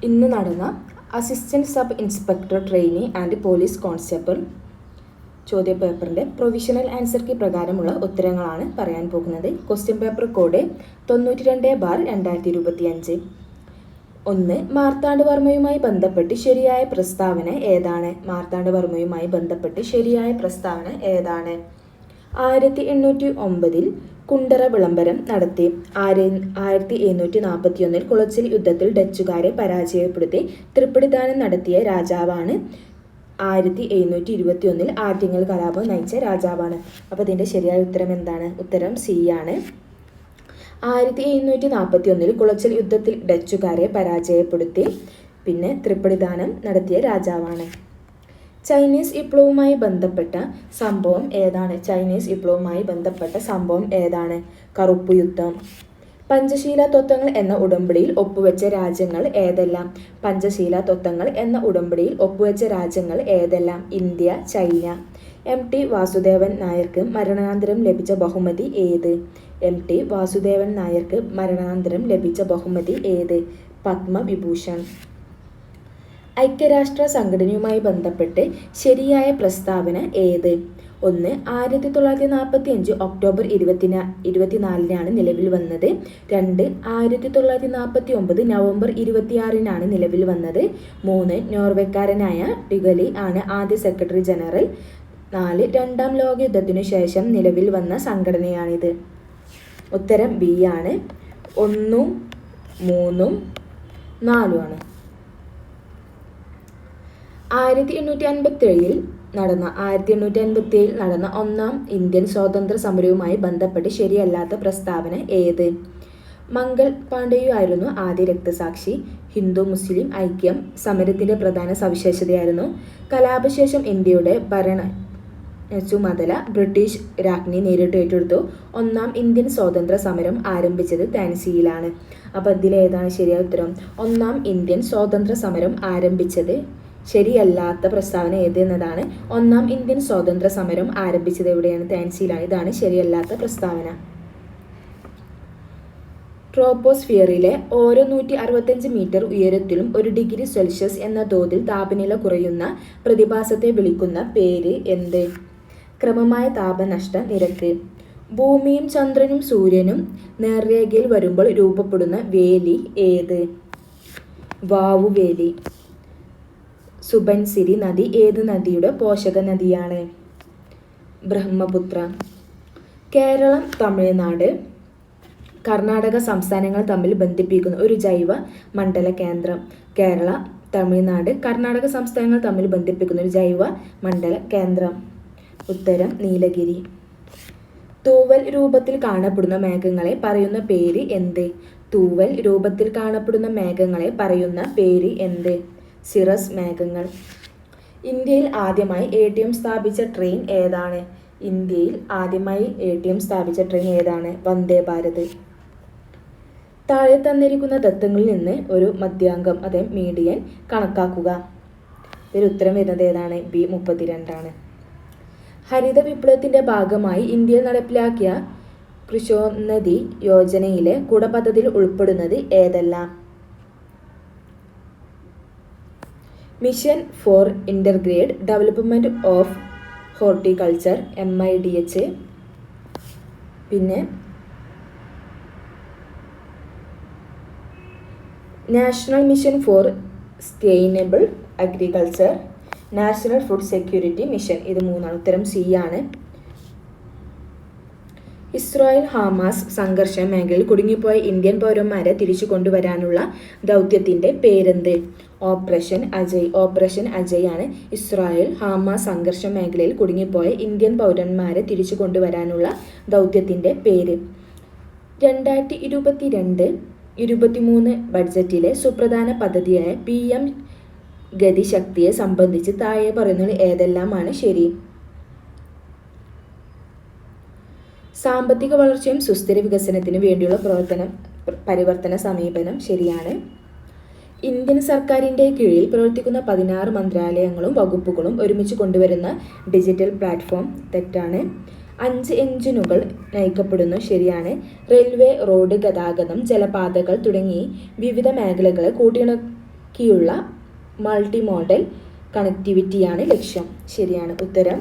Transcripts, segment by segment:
ഇന്ന് നടന്ന assistant sub inspector trainee and police constable ചോദ്യപേപ്പറിൻ്റെ പ്രൊവിഷണൽ ആൻസർ കീ പ്രകാരമുള്ള ഉത്തരങ്ങളാണ് പറയാൻ പോകുന്നത്. Question paper code 92/2025. 1. മാർത്താണ്ഡവർമ്മയുമായി ബന്ധപ്പെട്ട് ശരിയായ പ്രസ്താവന ഏതാണ്? മാർത്താണ്ഡവർമ്മയുമായി ബന്ധപ്പെട്ട് ശരിയായ പ്രസ്താവന ഏതാണ്? 1809 കുണ്ടറ വിളംബരം നടത്തി. 1741 കുളച്ചിൽ യുദ്ധത്തിൽ ഡച്ചുകാരെ പരാജയപ്പെടുത്തി തൃപ്പടിദാനം നടത്തിയ രാജാവാണ്. 1721 ആറ്റിങ്ങൽ കലാപം നയിച്ച രാജാവാണ്. അപ്പോൾ ഇതിൻ്റെ ശരിയായ ഉത്തരം എന്താണ്? ഉത്തരം സി ആണ്. 1741 കുളച്ചിൽ യുദ്ധത്തിൽ ഡച്ചുകാരെ പരാജയപ്പെടുത്തി പിന്നെ തൃപ്പടിദാനം നടത്തിയ രാജാവാണ്. ചൈനീസ് വിപ്ലവവുമായി ബന്ധപ്പെട്ട സംഭവം ഏതാണ്? ചൈനീസ് വിപ്ലവവുമായി ബന്ധപ്പെട്ട സംഭവം ഏതാണ്? കറുപ്പ് യുദ്ധം. പഞ്ചശീല തത്വങ്ങൾ എന്ന ഉടമ്പടിയിൽ ഒപ്പുവെച്ച രാജ്യങ്ങൾ ഏതെല്ലാം? പഞ്ചശീല തത്വങ്ങൾ എന്ന ഉടമ്പടിയിൽ ഒപ്പുവെച്ച രാജ്യങ്ങൾ ഏതെല്ലാം? India, China. MT വാസുദേവൻ നായർക്ക് മരണാനന്തരം ലഭിച്ച ബഹുമതി ഏത്? MT വാസുദേവൻ നായർക്ക് മരണാനന്തരം ലഭിച്ച ബഹുമതി ഏത്? പത്മവിഭൂഷൺ. ഐക്യരാഷ്ട്ര സംഘടനയുമായി ബന്ധപ്പെട്ട് ശരിയായ പ്രസ്താവന ഏത്? 1. 1945 ഒക്ടോബർ 24 നിലവിൽ വന്നത്. 2. 1949 നവംബർ 26 നിലവിൽ വന്നത്. 3. നോർവേക്കാരനായ ടിഗലി ആണ് ആദ്യ സെക്രട്ടറി ജനറൽ. 4. രണ്ടാം ലോക യുദ്ധത്തിനു ശേഷം നിലവിൽ വന്ന സംഘടനയാണിത്. ഉത്തരം ബി ആണ്. 1, 3, 4 ആണ്. 1857 നടന്ന ഒന്നാം ഇന്ത്യൻ സ്വാതന്ത്ര്യ സമരവുമായി ബന്ധപ്പെട്ട് ശരിയല്ലാത്ത പ്രസ്താവന ഏത്? മംഗൾ പാണ്ഡെയായിരുന്നു ആദ്യ രക്തസാക്ഷി. ഹിന്ദു മുസ്ലിം ഐക്യം സമരത്തിൻ്റെ പ്രധാന സവിശേഷതയായിരുന്നു. കലാപശേഷം ഇന്ത്യയുടെ ഭരണ ചുമതല ബ്രിട്ടീഷ് രാജ്ഞി നേരിട്ട് ഏറ്റെടുത്തു. ഒന്നാം ഇന്ത്യൻ സ്വാതന്ത്ര്യ സമരം ആരംഭിച്ചത് ഝാൻസിയിലാണ്. അപ്പോൾ ഇതിലേതാണ് ശരിയായ ഉത്തരം? ഒന്നാം ഇന്ത്യൻ സ്വാതന്ത്ര്യ സമരം ആരംഭിച്ചത് ശരിയല്ലാത്ത പ്രസ്താവന ഏത് എന്നതാണ്. ഒന്നാം ഇന്ത്യൻ സ്വാതന്ത്ര്യ സമരം ആരംഭിച്ചത് എവിടെയാണ്? ഝാൻസിയിലാണ്. ഇതാണ് ശരിയല്ലാത്ത പ്രസ്താവന. ട്രോപ്പോസ്ഫിയറിലെ ഓരോ 165 മീറ്റർ ഉയരത്തിലും 1 ഡിഗ്രി സെൽഷ്യസ് എന്ന തോതിൽ താപനില കുറയുന്ന പ്രതിഭാസത്തെ വിളിക്കുന്ന പേര് എന്ത്? ക്രമമായ താപനഷ്ട നിരക്ക്. ഭൂമിയും ചന്ദ്രനും സൂര്യനും നേർരേഖയിൽ വരുമ്പോൾ രൂപപ്പെടുന്ന വേലി ഏത്? വാവുവേലി. സുബൻസിരി നദി ഏത് നദിയുടെ പോഷക നദിയാണ്? ബ്രഹ്മപുത്ര. കേരളം, തമിഴ്നാട്, കർണാടക സംസ്ഥാനങ്ങൾ തമ്മിൽ ബന്ധിപ്പിക്കുന്ന ഒരു ജൈവ മണ്ഡല കേന്ദ്രം. കേരള, തമിഴ്നാട്, കർണാടക സംസ്ഥാനങ്ങൾ തമ്മിൽ ബന്ധിപ്പിക്കുന്ന ഒരു ജൈവ മണ്ഡല കേന്ദ്രം. ഉത്തരം നീലഗിരി. തൂവൽ രൂപത്തിൽ കാണപ്പെടുന്ന മേഘങ്ങളെ പറയുന്ന പേര് എന്ത്? തൂവൽ രൂപത്തിൽ കാണപ്പെടുന്ന മേഘങ്ങളെ പറയുന്ന പേര് എന്ത്? സിറസ് മേഘങ്ങൾ. ഇന്ത്യയിൽ ആദ്യമായി ATM സ്ഥാപിച്ച ട്രെയിൻ ഏതാണ്? ഇന്ത്യയിൽ ആദ്യമായി ATM സ്ഥാപിച്ച ട്രെയിൻ ഏതാണ്? വന്ദേ ഭാരത്. താഴെ തന്നിരിക്കുന്ന ദത്തങ്ങളിൽ നിന്ന് ഒരു മധ്യാങ്കം അതായത് മീഡിയൻ കണക്കാക്കുക. ഇതിൽ ഉത്തരം വരുന്നത് ഏതാണ്? B 32 ആണ്. ഹരിത വിപ്ലവത്തിൻ്റെ ഭാഗമായി ഇന്ത്യയിൽ നടപ്പിലാക്കിയ കൃഷോന്നതി യോജനയിലെ കുടപദ്ധതിയിൽ ഉൾപ്പെടുന്നത് ഏതെല്ലാം? Mission for integrate development of horticulture MIDH. പിന്നെ national mission for sustainable agriculture, national food security mission. ഇത് 3 ഉത്തരം സി ആണ്. ഇസ്രായേൽ ഹമാസ് സംഘർഷ മേഖലയിൽ കുടുങ്ങിപ്പോയ ഇന്ത്യൻ പൗരന്മാരെ തിരിച്ചു കൊണ്ടുവരാനുള്ള ദൗത്യത്തിൻ്റെ പേരെന്ത്? ഓപ്പറേഷൻ അജയ്. ഓപ്പറേഷൻ അജയ് ആണ് ഇസ്രായേൽ ഹമാസ് സംഘർഷ മേഖലയിൽ കുടുങ്ങിപ്പോയ ഇന്ത്യൻ പൗരന്മാരെ തിരിച്ചു കൊണ്ടുവരാനുള്ള ദൗത്യത്തിൻ്റെ പേര്. 2022-23 ബഡ്ജറ്റിലെ സുപ്രധാന പദ്ധതിയായ PM ഗതിശക്തിയെ സംബന്ധിച്ച് താഴെ പറയുന്നത് ഏതെല്ലാമാണ് ശരി? സാമ്പത്തിക വളർച്ചയും സുസ്ഥിര വികസനത്തിനു വേണ്ടിയുള്ള പരിവർത്തന സമീപനം ശരിയാണ്. ഇന്ത്യൻ സർക്കാരിൻ്റെ കീഴിൽ പ്രവർത്തിക്കുന്ന 16 മന്ത്രാലയങ്ങളും വകുപ്പുകളും ഒരുമിച്ച് കൊണ്ടുവരുന്ന ഡിജിറ്റൽ പ്ലാറ്റ്ഫോം തെറ്റാണ്. 5 എഞ്ചിനുകൾ നയിക്കപ്പെടുന്നു ശരിയാണ്. റെയിൽവേ, റോഡ് ഗതാഗതം, ജലപാതകൾ തുടങ്ങി വിവിധ മേഖലകളെ കീഴുള്ള മൾട്ടി മോഡൽ കണക്ടിവിറ്റിയാണ് ലക്ഷ്യം. ശരിയാണ്. ഉത്തരം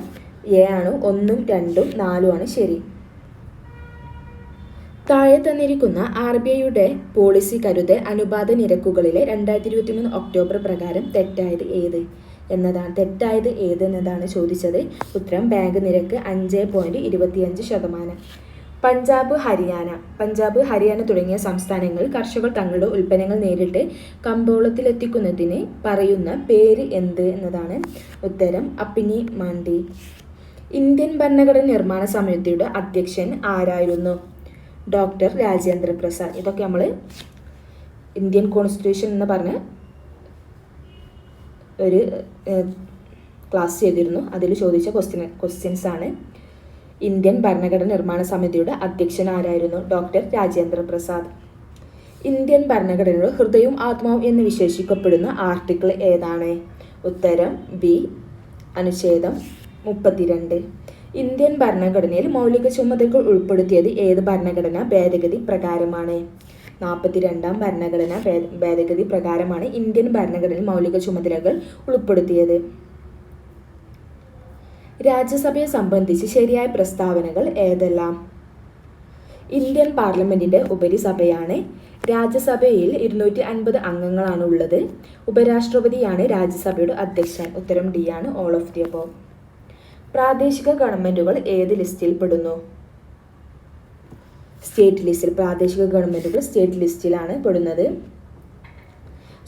എ ആണ്. 1, 2, 4 ശരി. താഴെ തന്നിരിക്കുന്ന RBIയുടെ പോളിസി കരുതൽ അനുപാത നിരക്കുകളിലെ 2023 ഒക്ടോബർ പ്രകാരം തെറ്റായത് ഏത് എന്നതാണ്. തെറ്റായത് ഏത് എന്നതാണ് ചോദിച്ചത്. ഉത്തരം ബാങ്ക് നിരക്ക് 5.25%. പഞ്ചാബ്, ഹരിയാന തുടങ്ങിയ സംസ്ഥാനങ്ങളിൽ കർഷകർ തങ്ങളുടെ ഉൽപ്പന്നങ്ങൾ നേരിട്ട് കമ്പോളത്തിലെത്തിക്കുന്നതിന് പറയുന്ന പേര് എന്ത് എന്നതാണ്. ഉത്തരം അപ്പിനി മാണ്ടി. ഇന്ത്യൻ ഭരണഘടന നിർമ്മാണ സമിതിയുടെ അധ്യക്ഷൻ ആരായിരുന്നു. ഡോക്ടർ രാജേന്ദ്ര പ്രസാദ്. ഇതൊക്കെ നമ്മൾ ഇന്ത്യൻ കോൺസ്റ്റിറ്റ്യൂഷൻ എന്ന് പറഞ്ഞ ഒരു ക്ലാസ് ചെയ്തിരുന്നു. അതിൽ ചോദിച്ച ക്വസ്റ്റ്യൻസ് ആണ്. ഇന്ത്യൻ ഭരണഘടന നിർമ്മാണ സമിതിയുടെ അധ്യക്ഷൻ ആരായിരുന്നു. ഡോക്ടർ രാജേന്ദ്ര പ്രസാദ്. ഇന്ത്യൻ ഭരണഘടനയുടെ ഹൃദയവും ആത്മാവും എന്ന് വിശേഷിക്കപ്പെടുന്ന ആർട്ടിക്കിൾ ഏതാണ്. ഉത്തരം ബി, അനുച്ഛേദം 32. ഇന്ത്യൻ ഭരണഘടനയിൽ മൗലിക ചുമതലകൾ ഉൾപ്പെടുത്തിയത് ഏത് ഭരണഘടനാ ഭേദഗതി പ്രകാരമാണ്. 42ാം ഭരണഘടനാ ഭേദഗതി പ്രകാരമാണ് ഇന്ത്യൻ ഭരണഘടനയിൽ മൗലിക ചുമതലകൾ ഉൾപ്പെടുത്തിയത്. രാജ്യസഭയെ സംബന്ധിച്ച് ശരിയായ പ്രസ്താവനകൾ ഏതെല്ലാം. ഇന്ത്യൻ പാർലമെന്റിന്റെ ഉപരിസഭയാണ്. രാജ്യസഭയിൽ 250 അംഗങ്ങളാണ് ഉള്ളത്. ഉപരാഷ്ട്രപതിയാണ് രാജ്യസഭയുടെ അധ്യക്ഷൻ. ഉത്തരം ഡി ആണ്, ഓൾ ഓഫ് ദി അബോവ്. പ്രാദേശിക ഗവൺമെന്റുകൾ ഏത് ലിസ്റ്റിൽ പെടുന്നു. സ്റ്റേറ്റ് ലിസ്റ്റിൽ. പ്രാദേശിക ഗവൺമെന്റുകൾ സ്റ്റേറ്റ് ലിസ്റ്റിലാണ് പെടുന്നത്.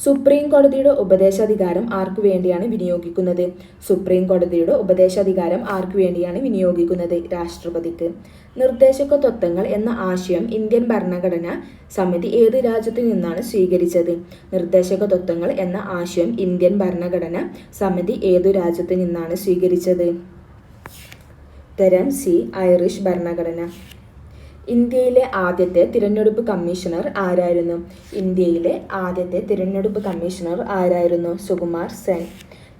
സുപ്രീം കോടതിയുടെ ഉപദേശാധികാരം ആർക്കു വേണ്ടിയാണ് വിനിയോഗിക്കുന്നത്. സുപ്രീം കോടതിയുടെ ഉപദേശാധികാരം ആർക്കു വേണ്ടിയാണ് വിനിയോഗിക്കുന്നത്. രാഷ്ട്രപതിക്ക്. നിർദ്ദേശക തത്വങ്ങൾ എന്ന ആശയം ഇന്ത്യൻ ഭരണഘടനാ സമിതി ഏത് രാജ്യത്തു നിന്നാണ് സ്വീകരിച്ചത്. നിർദ്ദേശക തത്വങ്ങൾ എന്ന ആശയം ഇന്ത്യൻ ഭരണഘടനാ സമിതി ഏതു രാജ്യത്തു നിന്നാണ് സ്വീകരിച്ചത്. ഉത്തരം സി, ഐറിഷ് ഭരണഘടന. ഇന്ത്യയിലെ ആദ്യത്തെ തിരഞ്ഞെടുപ്പ് കമ്മീഷണർ ആരായിരുന്നു. ഇന്ത്യയിലെ ആദ്യത്തെ തിരഞ്ഞെടുപ്പ് കമ്മീഷണർ ആരായിരുന്നു. സുകുമാർ സെൻ.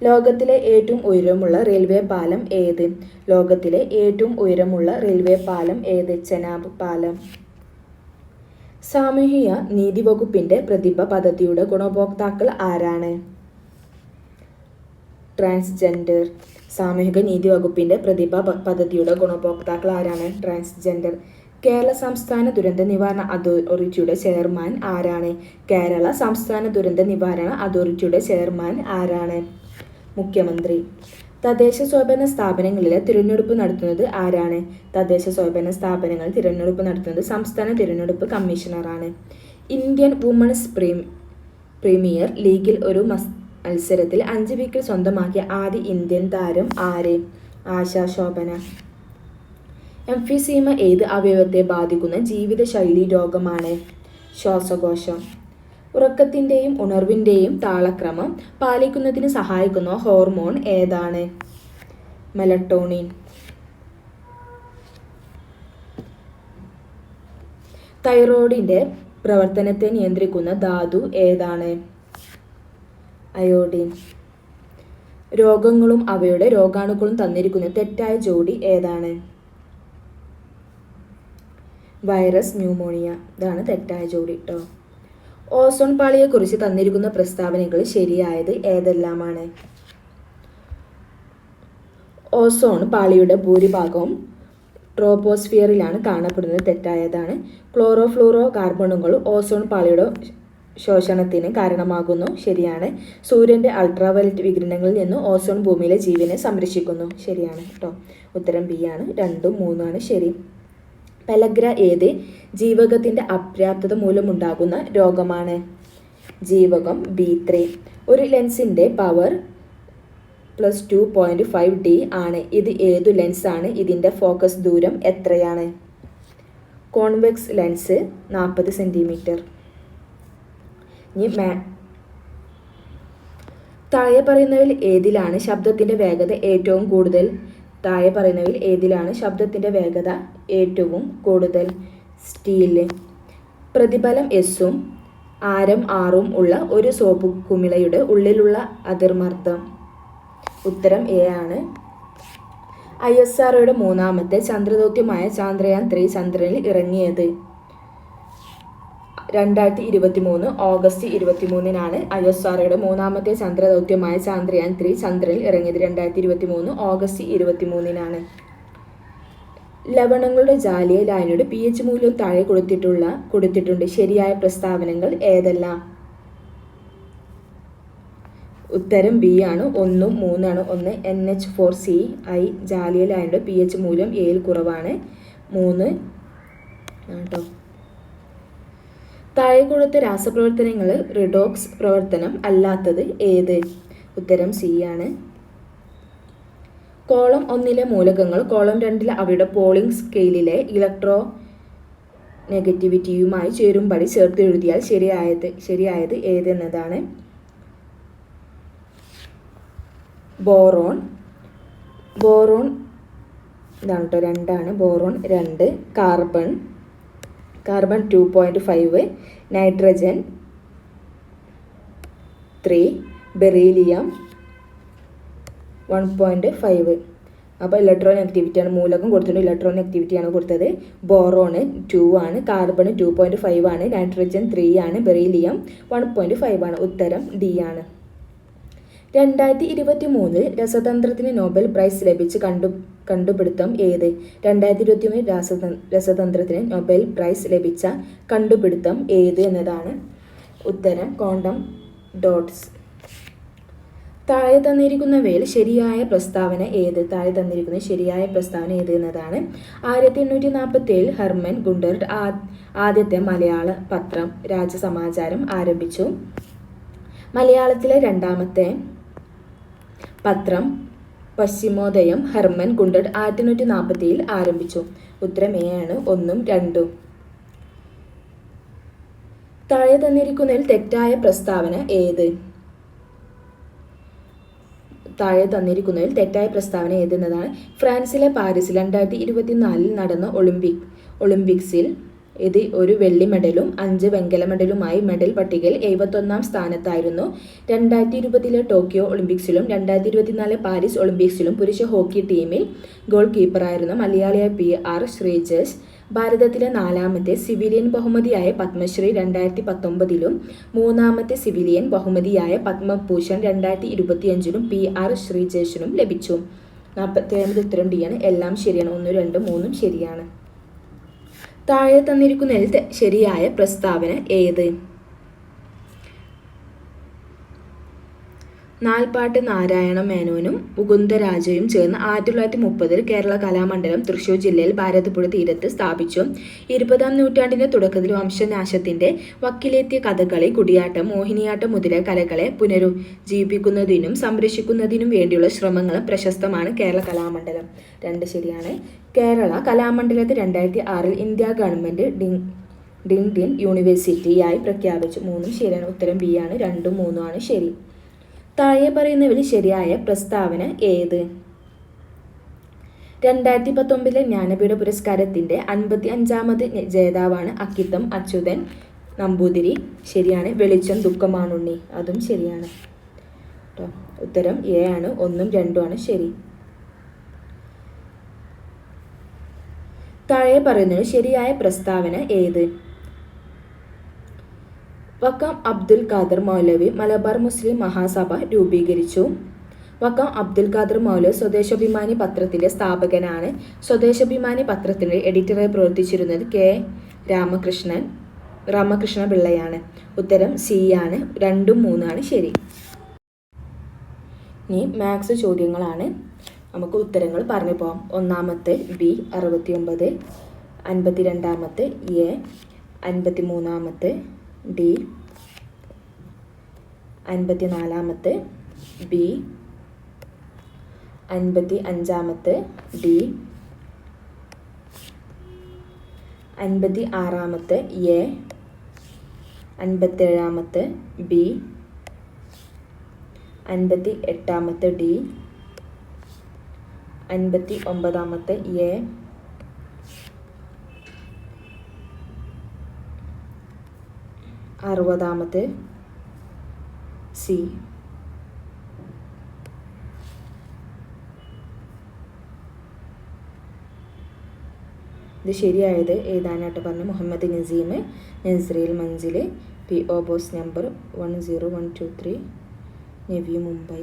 ലോകത്തിലെ ഏറ്റവും ഉയരമുള്ള റെയിൽവേ പാലം ഏത്. ലോകത്തിലെ ഏറ്റവും ഉയരമുള്ള റെയിൽവേ പാലം ഏത്. ചെനാബ് പാലം. സാമൂഹിക നീതി വകുപ്പിന്റെ പ്രതിഭ പദ്ധതിയുടെ ഗുണഭോക്താക്കൾ ആരാണ്. ട്രാൻസ്ജെൻഡർ. സാമൂഹിക നീതി വകുപ്പിന്റെ പ്രതിഭ പദ്ധതിയുടെ ഗുണഭോക്താക്കൾ ആരാണ്. ട്രാൻസ്ജെൻഡർ. കേരള സംസ്ഥാന ദുരന്ത നിവാരണ അതോറിറ്റിയുടെ ചെയർമാൻ ആരാണ്. കേരള സംസ്ഥാന ദുരന്ത നിവാരണ അതോറിറ്റിയുടെ ചെയർമാൻ ആരാണ്. മുഖ്യമന്ത്രി. തദ്ദേശ സ്വയംഭരണ സ്ഥാപനങ്ങളിലെ തിരഞ്ഞെടുപ്പ് നടത്തുന്നത് ആരാണ്. തദ്ദേശ സ്വയംഭരണ സ്ഥാപനങ്ങളിൽ തിരഞ്ഞെടുപ്പ് നടത്തുന്നത് സംസ്ഥാന തിരഞ്ഞെടുപ്പ് കമ്മീഷണറാണ്. ഇന്ത്യൻ വുമൺസ് പ്രീമിയർ ലീഗിൽ ഒരു മത്സരത്തിൽ 5 വിക്കറ്റ് സ്വന്തമാക്കിയ ആദ്യ ഇന്ത്യൻ താരം ആര്. ആശാ ശോഭന. എംഫിസീമ ഏത് അവയവത്തെ ബാധിക്കുന്ന ജീവിതശൈലി രോഗമാണ്. ശ്വാസകോശം. ഉറക്കത്തിൻ്റെയും ഉണർവിൻ്റെയും താളക്രമം പാലിക്കുന്നതിന് സഹായിക്കുന്ന ഹോർമോൺ ഏതാണ്. മെലട്ടോണിൻ. തൈറോയിഡിൻ്റെ പ്രവർത്തനത്തെ നിയന്ത്രിക്കുന്ന ധാതു ഏതാണ്. അയോഡിൻ. രോഗങ്ങളും അവയുടെ രോഗാണുക്കളും തന്നിരിക്കുന്ന തെറ്റായ ജോഡി ഏതാണ്. Virus, pneumonia. ഇതാണ് തെറ്റായ ജോഡി കേട്ടോ. ഓസോൺ പാളിയെക്കുറിച്ച് തന്നിരിക്കുന്ന പ്രസ്താവനകൾ ശരിയായത് ഏതെല്ലാമാണ്. ഓസോൺ പാളിയുടെ ഭൂരിഭാഗവും ട്രോപ്പോസ്ഫിയറിലാണ് കാണപ്പെടുന്നത്. തെറ്റായതാണ്. ക്ലോറോഫ്ലൂറോ കാർബണുകൾ ഓസോൺ പാളിയുടെ ശോഷണത്തിന് കാരണമാകുന്നു. ശരിയാണ്. സൂര്യൻ്റെ അൾട്രാവയലറ്റ് വികിരണങ്ങളിൽ നിന്ന് ഓസോൺ ഭൂമിയിലെ ജീവനെ സംരക്ഷിക്കുന്നു. ശരിയാണ് കേട്ടോ. ഉത്തരം ബി ആണ്. 2, 3 ശരി. പെലഗ്ര ഏത് ജീവകത്തിൻ്റെ അപര്യാപ്തത മൂലമുണ്ടാകുന്ന രോഗമാണ്. ജീവകം B3. ഒരു ലെൻസിൻ്റെ പവർ +2.5D ആണ്. ഇത് ഏതു ലെൻസാണ്. ഇതിൻ്റെ ഫോക്കസ് ദൂരം എത്രയാണ്. Convex lens 40 centimetre. ഇനി താഴെ പറയുന്നവയിൽ ഏതിലാണ് ശബ്ദത്തിൻ്റെ വേഗത ഏറ്റവും കൂടുതൽ. താഴെ പറയുന്നവയിൽ ഏതിലാണ് ശബ്ദത്തിൻ്റെ വേഗത ഏറ്റവും കൂടുതൽ. സ്റ്റീല്. പ്രതിഫലം എസും ആരം 6ഉം ഉള്ള ഒരു സോപ്പ് കുമിളയുടെ ഉള്ളിലുള്ള അതിർമർദ്ദം. ഉത്തരം എ ആണ്. ISROയുടെ 3ാമത്തെ ചന്ദ്രദൗത്യമായ ചന്ദ്രയാൻ 3 ചന്ദ്രനിൽ ഇറങ്ങിയത് 2023 ഓഗസ്റ്റ് 23 ISROയുടെ മൂന്നാമത്തെ ചന്ദ്രദൗത്യമായ ചന്ദ്രയാൻ 3 ചന്ദ്രനിൽ ഇറങ്ങിയത് 2023 ഓഗസ്റ്റ് 23. ലവണങ്ങളുടെ ജാലീയ ലായനിയുടെ pH മൂല്യം താഴെ കൊടുത്തിട്ടുണ്ട്. ശരിയായ പ്രസ്താവനകൾ ഏതെല്ലാം? ഉത്തരം ബി ആണ്. 1 ഉം 3 ആണ്. 1 NH4CI ജാലീയ ലായനിയുടെ pH മൂല്യം 7 കുറവാണ്. 3 കേട്ടോ. താഴെ കൊടുത്ത രാസപ്രവർത്തനങ്ങൾ റിഡോക്സ് പ്രവർത്തനം അല്ലാത്തത് ഏത്? ഉത്തരം സി ആണ്. കോളം 1 മൂലകങ്ങൾ കോളം 2 അവയുടെ പോളിംഗ് സ്കെയിലിലെ ഇലക്ട്രോ നെഗറ്റിവിറ്റിയുമായി ചേരുംപടി ചേർത്ത് എഴുതിയാൽ ശരിയായത് ഏതെന്നതാണ്. ബോറോൺ ഇതാണ് കേട്ടോ. 2 ആണ്. ബോറോൺ 2. Carbon 2.5, nitrogen 3, beryllium 1.5. അപ്പോൾ ഇലക്ട്രോൺ നെഗറ്റിവിറ്റിയാണ് മൂലകം കൊടുത്തിട്ടുണ്ട്. ഇലക്ട്രോൺ നെഗറ്റിവിറ്റിയാണ് കൊടുത്തത്. ബോറോണ് 2 ആണ്, കാർബൺ 2.5 ആണ്, നൈട്രജൻ 3 ആണ്, ബെറീലിയം 1.5 ആണ്. ഉത്തരം ഡി ആണ്. 2023 രസതന്ത്രത്തിന് നോബൽ പ്രൈസ് ലഭിച്ച കണ്ടുപിടുത്തം ഏത്? 2023 രസതന്ത്രത്തിന് നൊബേൽ പ്രൈസ് ലഭിച്ച കണ്ടുപിടുത്തം ഏത് എന്നതാണ്. ഉത്തരം ക്വാണ്ടം ഡോട്ട്സ്. താഴെ തന്നിരിക്കുന്നവയിൽ ശരിയായ പ്രസ്താവന ഏത്? എന്നതാണ്. 1847 ഹെർമൻ ഗുണ്ടർട്ട് ആദ്യത്തെ മലയാള പത്രം രാജസമാചാരം ആരംഭിച്ചു. മലയാളത്തിലെ രണ്ടാമത്തെ പത്രം പശ്ചിമോദയം ഹെർമൻ ഗുണ്ടർട്ട് 1847 ആരംഭിച്ചു. ഉത്തരം എ ആണ്. 1 ഉം 2 ഉം. താഴെ തന്നിരിക്കുന്നതിൽ തെറ്റായ പ്രസ്താവന ഏത്? എന്നതാണ്. ഫ്രാൻസിലെ പാരീസിൽ 2024 നടന്ന ഒളിമ്പിക്സിൽ ഇത് ഒരു വെള്ളി മെഡലും 5 വെങ്കല മെഡലുമായി മെഡൽ പട്ടികയിൽ 71 സ്ഥാനത്തായിരുന്നു. 2020 ടോക്കിയോ ഒളിമ്പിക്സിലും 2024 പാരീസ് ഒളിമ്പിക്സിലും പുരുഷ ഹോക്കി ടീമിൽ ഗോൾ കീപ്പറായിരുന്ന മലയാളിയായ PR ശ്രീജേഷ് ഭാരതത്തിലെ 4ാമത്തെ സിവിലിയൻ ബഹുമതിയായ പത്മശ്രീ 2019 3ാമത്തെ സിവിലിയൻ ബഹുമതിയായ പത്മഭൂഷൺ 2025 PR ശ്രീജേഷിനും ലഭിച്ചു. 47 ഉത്തരം ഡി ആണ്. എല്ലാം ശരിയാണ്. 1, 2, 3 ശരിയാണ്. താഴെ തന്നിരിക്കുന്നതിൽ ശരിയായ പ്രസ്താവന ഏത്? നാൽപ്പാട്ട് നാരായണ മേനോനും മുകുന്ദരാജയും ചേർന്ന് 1930 കേരള കലാമണ്ഡലം തൃശൂർ ജില്ലയിൽ ഭാരതപ്പുഴ തീരത്ത് സ്ഥാപിച്ചു. 20ാം നൂറ്റാണ്ടിന്റെ തുടക്കത്തിൽ വംശനാശത്തിന്റെ വക്കിലെത്തിയ കഥകളി, കുടിയാട്ടം, മോഹിനിയാട്ടം മുതലായ കലകളെ പുനരുജ്ജീവിപ്പിക്കുന്നതിനും സംരക്ഷിക്കുന്നതിനും വേണ്ടിയുള്ള ശ്രമങ്ങളും പ്രശസ്തമാണ് കേരള കലാമണ്ഡലം. 2 ശരിയാണ്. കേരള കലാമണ്ഡലത്തെ 2006 ഇന്ത്യ ഗവൺമെന്റ് ഡീംഡ് യൂണിവേഴ്സിറ്റിയായി പ്രഖ്യാപിച്ചു. 3 ശരിയാണ്. ഉത്തരം ബി ആണ്. 2 ഉം 3 ആണ് ശരി. താഴെ പറയുന്നവരിൽ ശരിയായ പ്രസ്താവന ഏത്? 2019 ജ്ഞാനപീഠ പുരസ്കാരത്തിന്റെ 55ാമത് ജേതാവാണ് അക്കിത്തം അച്യുതൻ നമ്പൂതിരി. ശരിയാണ്. വെളിച്ചം ദുഃഖമാണുണ്ണി. അതും ശരിയാണ്. ഉത്തരം എ ആണ്. 1 ഉം 2 ആണ് ശരി. താഴെ പറയുന്നതിൽ ശരിയായ പ്രസ്താവന ഏത്? വക്കം അബ്ദുൽ ഖാദർ മൗലവി മലബാർ മുസ്ലിം മഹാസഭ രൂപീകരിച്ചു. വക്കം അബ്ദുൽ ഖാദർ മൗലവി സ്വദേശാഭിമാനി പത്രത്തിന്റെ സ്ഥാപകനാണ്. സ്വദേശാഭിമാനി പത്രത്തിന്റെ എഡിറ്ററായി പ്രവർത്തിച്ചിരുന്നത് കെ രാമകൃഷ്ണ പിള്ളയാണ്. ഉത്തരം സി ആണ്. 2 ഉം 3 ആണ് ശരി. ഇനി മാത്സ് ചോദ്യങ്ങളാണ്. നമുക്ക് ഉത്തരങ്ങൾ പറഞ്ഞു പോകാം. 1ാമത്തെ ബി 69, 52ാമത്തെ എ, 53ാമത്തെ ഡി, 54ാമത്തെ ബി, 55ാമത്തെ ഡി, 56ാമത്തെ എ, 57ാമത്തെ ബി, 58ാമത്തെ ഡി, 59ാമത്തെ എ, 60ാമത്തെ സി. ഇത് ശരിയായത് എഴുതാനായിട്ട് പറഞ്ഞു. Muhammad Naseem, Nasreel Manzil, PO box number 10123, Navi, Mumbai.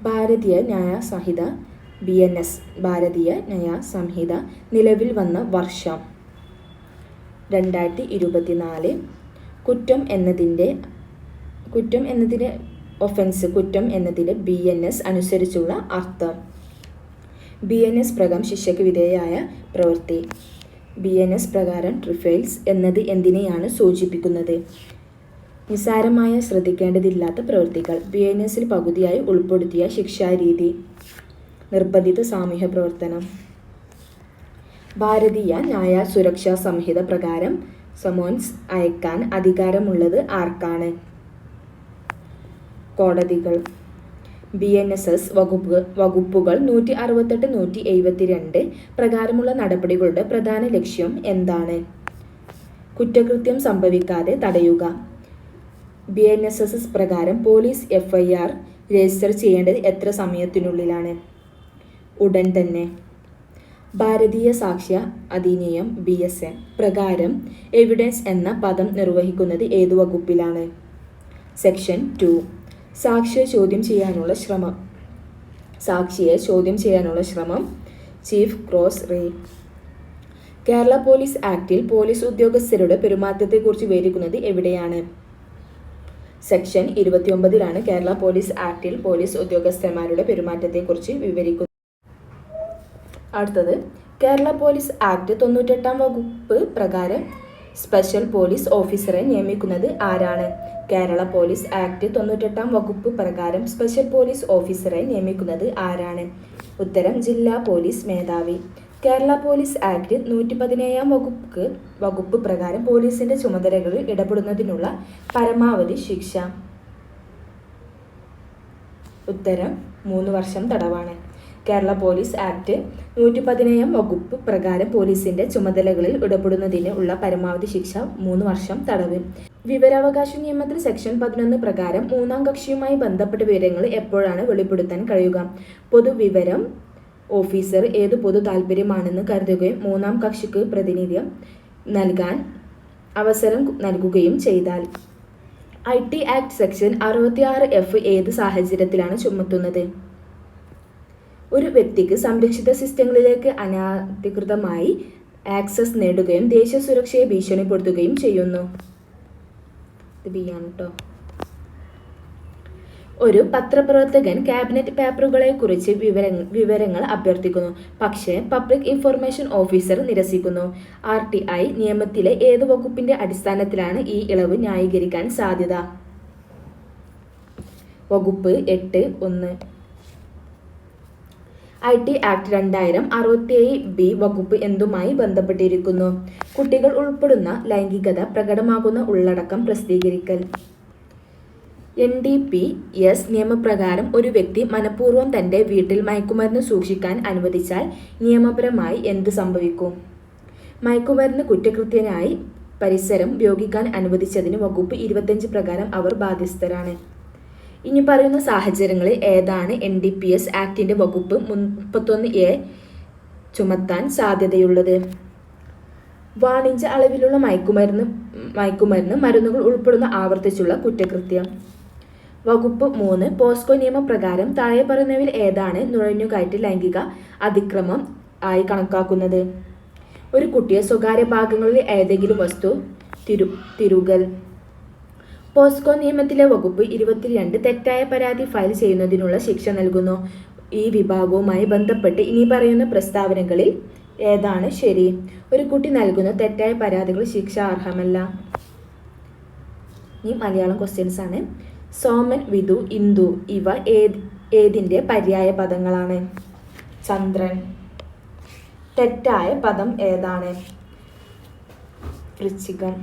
Bharatiya Nyaya സംഹിത BNS ഭാരതീയ ന്യായ സംഹിത നിലവിൽ വന്ന വർഷം 2024. കുറ്റം എന്നതിൻ്റെ ഒഫൻസ്, കുറ്റം എന്നതിൻ്റെ BNS അനുസരിച്ചുള്ള അർത്ഥം. BNS പ്രകാരം ശിക്ഷയ്ക്ക് വിധേയമായ പ്രവൃത്തി. BNS പ്രകാരം ട്രിഫൈൽസ് എന്നത് എന്തിനെയാണ് സൂചിപ്പിക്കുന്നത്? നിസ്സാരമായ ശ്രദ്ധിക്കേണ്ടതില്ലാത്ത പ്രവൃത്തികൾ. BNSൽ പകുതിയായി ഉൾപ്പെടുത്തിയ ശിക്ഷാരീതി നിർബന്ധിത സാമൂഹ്യ പ്രവർത്തനം. ഭാരതീയ ന്യായ സുരക്ഷാ സംഹിത പ്രകാരം സമോൻസ് അയക്കാൻ അധികാരമുള്ളത് ആർക്കാണ്? കോടതികൾ. BNSS വകുപ്പുകൾ 168, 172 പ്രകാരമുള്ള നടപടികളുടെ പ്രധാന ലക്ഷ്യം എന്താണ്? കുറ്റകൃത്യം സംഭവിക്കാതെ തടയുക. BNSS പ്രകാരം പോലീസ് FIR രജിസ്റ്റർ ചെയ്യേണ്ടത് എത്ര സമയത്തിനുള്ളിലാണ്? ഉടൻ തന്നെ. ഭാരതീയ സാക്ഷ്യ അധിനിയം BSN പ്രകാരം എവിഡൻസ് എന്ന പദം നിർവഹിക്കുന്നത് ഏതു വകുപ്പിലാണ്? സെക്ഷൻ 2. സാക്ഷിയെ ചോദ്യം ചെയ്യാനുള്ള ശ്രമം ചീഫ് ക്രോസ് റേ. കേരള പോലീസ് ആക്ടിൽ പോലീസ് ഉദ്യോഗസ്ഥരുടെ പെരുമാറ്റത്തെക്കുറിച്ച് വിവരിക്കുന്നത് എവിടെയാണ്? സെക്ഷൻ 29 കേരള പോലീസ് ആക്ടിൽ പോലീസ് ഉദ്യോഗസ്ഥന്മാരുടെ പെരുമാറ്റത്തെക്കുറിച്ച് വിവരിക്കുന്നത്. അടുത്തത്, കേരള പോലീസ് ആക്ട് 98 വകുപ്പ് പ്രകാരം സ്പെഷ്യൽ പോലീസ് ഓഫീസറെ നിയമിക്കുന്നത് ആരാണ്? കേരള പോലീസ് ആക്ട് 98 വകുപ്പ് പ്രകാരം സ്പെഷ്യൽ പോലീസ് ഓഫീസറെ നിയമിക്കുന്നത് ആരാണ്? ഉത്തരം ജില്ലാ പോലീസ് മേധാവി. കേരള പോലീസ് ആക്ട് 117 വകുപ്പ് പ്രകാരം പോലീസിന്റെ ചുമതലകളിൽ ഇടപെടുന്നതിനുള്ള പരമാവധി ശിക്ഷ. ഉത്തരം 3 വർഷം തടവാണ്. കേരള പോലീസ് ആക്ട് 117 വകുപ്പ് പ്രകാരം പോലീസിന്റെ ചുമതലകളിൽ ഇടപെടുന്നതിന് ഉള്ള പരമാവധി ശിക്ഷ 3 വർഷം തടവ്. വിവരാവകാശ നിയമത്തിൽ സെക്ഷൻ 11 പ്രകാരം മൂന്നാം കക്ഷിയുമായി ബന്ധപ്പെട്ട വിവരങ്ങൾ എപ്പോഴാണ് വെളിപ്പെടുത്താൻ കഴിയുക? പൊതുവിവരം ഓഫീസർ ഏത് പൊതു താൽപ്പര്യമാണെന്ന് കരുതുകയും മൂന്നാം കക്ഷിക്ക് പ്രാതിനിധ്യം നൽകാൻ അവസരം നൽകുകയും ചെയ്താൽ. IT ആക്ട് സെക്ഷൻ 66F ഏത് സാഹചര്യത്തിലാണ് ചുമത്തുന്നത്? ഒരു വ്യക്തിക്ക് സംരക്ഷിത സിസ്റ്റങ്ങളിലേക്ക് അനധികൃതമായി ആക്സസ് നേടുകയും ദേശീയ സുരക്ഷയെ ഭീഷണിപ്പെടുത്തുകയും ചെയ്യുന്നു. ഇത് B ആണ് കേട്ടോ. ഒരു പത്രപ്രവർത്തകൻ ക്യാബിനറ്റ് പേപ്പറുകളെക്കുറിച്ച് വിവരങ്ങൾ അഭ്യർത്ഥിക്കുന്നു, പക്ഷേ പബ്ലിക് ഇൻഫർമേഷൻ ഓഫീസർ നിരസിക്കുന്നു. RTI നിയമത്തിലെ ഏത് വകുപ്പിന്റെ അടിസ്ഥാനത്തിലാണ് ഈ ഇളവ് ന്യായീകരിക്കാൻ സാധ്യത? വകുപ്പ് 8(1). IT ആക്ട് 2000 67B വകുപ്പ് എന്തുമായി ബന്ധപ്പെട്ടിരിക്കുന്നു? കുട്ടികൾ ഉൾപ്പെടുന്ന ലൈംഗികത പ്രകടമാകുന്ന ഉള്ളടക്കം പ്രസിദ്ധീകരിക്കൽ. NDPS നിയമപ്രകാരം ഒരു വ്യക്തി മനഃപൂർവ്വം തൻ്റെ വീട്ടിൽ മയക്കുമരുന്ന് സൂക്ഷിക്കാൻ അനുവദിച്ചാൽ നിയമപരമായി എന്ത് സംഭവിക്കും? മയക്കുമരുന്ന് കുറ്റകൃത്യത്തിനായി പരിസരം ഉപയോഗിക്കാൻ അനുവദിച്ചതിന് വകുപ്പ് 25 പ്രകാരം അവർ ബാധ്യസ്ഥരാണ്. ഇനി പറയുന്ന സാഹചര്യങ്ങളിൽ ഏതാണ് NDPS ആക്ടിൻ്റെ വകുപ്പ് 31A ചുമത്താൻ സാധ്യതയുള്ളത്? വാണിജ്യ അളവിലുള്ള മയക്കുമരുന്ന് മരുന്നുകൾ ഉൾപ്പെടുന്ന ആവർത്തിച്ചുള്ള കുറ്റകൃത്യം. വകുപ്പ് 3 പോസ്കോ നിയമപ്രകാരം താഴെ പറയുന്നവയിൽ ഏതാണ് നുഴഞ്ഞുകയറ്റ ലൈംഗിക അതിക്രമം ആയി കണക്കാക്കുന്നത്? ഒരു കുട്ടിയെ സ്വകാര്യ ഭാഗങ്ങളിൽ ഏതെങ്കിലും വസ്തു തിരുകൽ. പോസ്കോ നിയമത്തിലെ വകുപ്പ് 22 തെറ്റായ പരാതി ഫയൽ ചെയ്യുന്നതിനുള്ള ശിക്ഷ നൽകുന്നു. ഈ വിഭാഗവുമായി ബന്ധപ്പെട്ട് ഇനി പറയുന്ന പ്രസ്താവനകളിൽ ഏതാണ് ശരി? ഒരു കുട്ടി നൽകുന്ന തെറ്റായ പരാതികൾ ശിക്ഷാർഹമല്ല. ഇനി മലയാളം ക്വസ്റ്റ്യൻസ് ആണ്. സോമൻ, വിധു, ഇന്ദു ഇവ ഏതിൻ്റെ പര്യായ പദങ്ങളാണ്? ചന്ദ്രൻ. തെറ്റായ പദം ഏതാണ്? വൃശ്ചികം.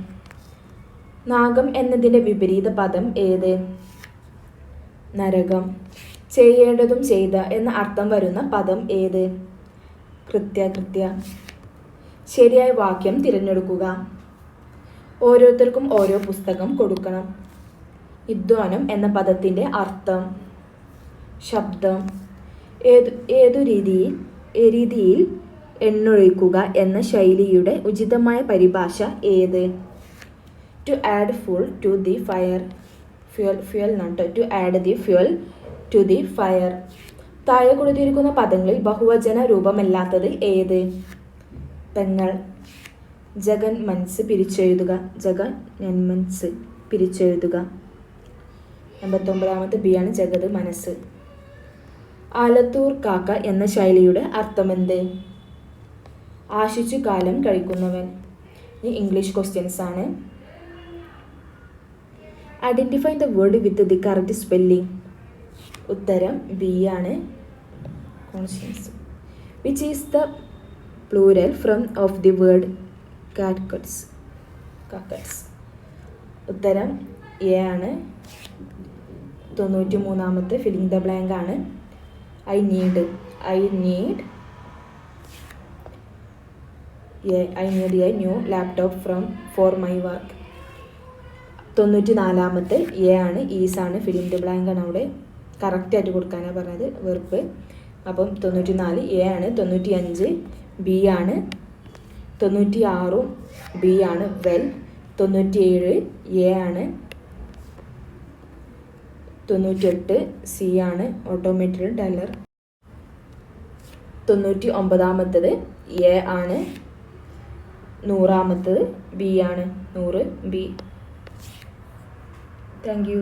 നാഗം എന്നതിൻ്റെ വിപരീത പദം ഏത്? നരകം. ചെയ്യേണ്ടതും ചെയ്ത എന്ന അർത്ഥം വരുന്ന പദം ഏത്? കൃത്യ. ശരിയായ വാക്യം തിരഞ്ഞെടുക്കുക. ഓരോരുത്തർക്കും ഓരോ പുസ്തകം കൊടുക്കണം. വിദ്വാനം എന്ന പദത്തിൻ്റെ അർത്ഥം ശബ്ദം. ഏതു രീതിയിൽ എണ്ണൊഴിക്കുക എന്ന ശൈലിയുടെ ഉചിതമായ പരിഭാഷ ഏത്? To add fuel to the fire. To add the fuel to the fire. താഴെ കൊടുത്തിരിക്കുന്ന പദങ്ങളിൽ ബഹുവചന രൂപമല്ലാത്തത് ഏത്? പെങ്ങൾ. ജഗന്മൻസ് പിരിച്ചെഴുതുക. ജഗന്മൻസ് പിരിച്ചെഴുതുക. 89 ബി ആണ് ജഗത് മനസ്സ്. ആലത്തൂർ കാക്ക എന്ന ശൈലിയുടെ അർത്ഥമെന്ത്? ആശിച്ചു കാലം കഴിക്കുന്നവൻ. ഇനി ഇംഗ്ലീഷ് ക്വസ്റ്റ്യൻസ് ആണ്. Identify the word with the correct spelling. ഉത്തരം ബി ആണ് conscience. Which is the plural from of the word cactus. ഉത്തരം എ ആണ്. 93 ഫില്ലിംഗ് ദ ബ്ലാങ്ക് ആണ്. I need a new laptop for my work. 94 A ആണ്. Is ആണ്. Filling the blank ആണ് അവിടെ കറക്റ്റായിട്ട് കൊടുക്കാനാണ് പറഞ്ഞത് വെർബ്. അപ്പം 94 എ ആണ്. 95 ബി ആണ്. 96 ബി ആണ് വെൽ. 97 എ ആണ്. 98 സി ആണ് ഓട്ടോമേറ്റഡ് ടെല്ലർ. 99 എ ആണ്. 100 ബി ആണ്. 100 ബി. Thank you.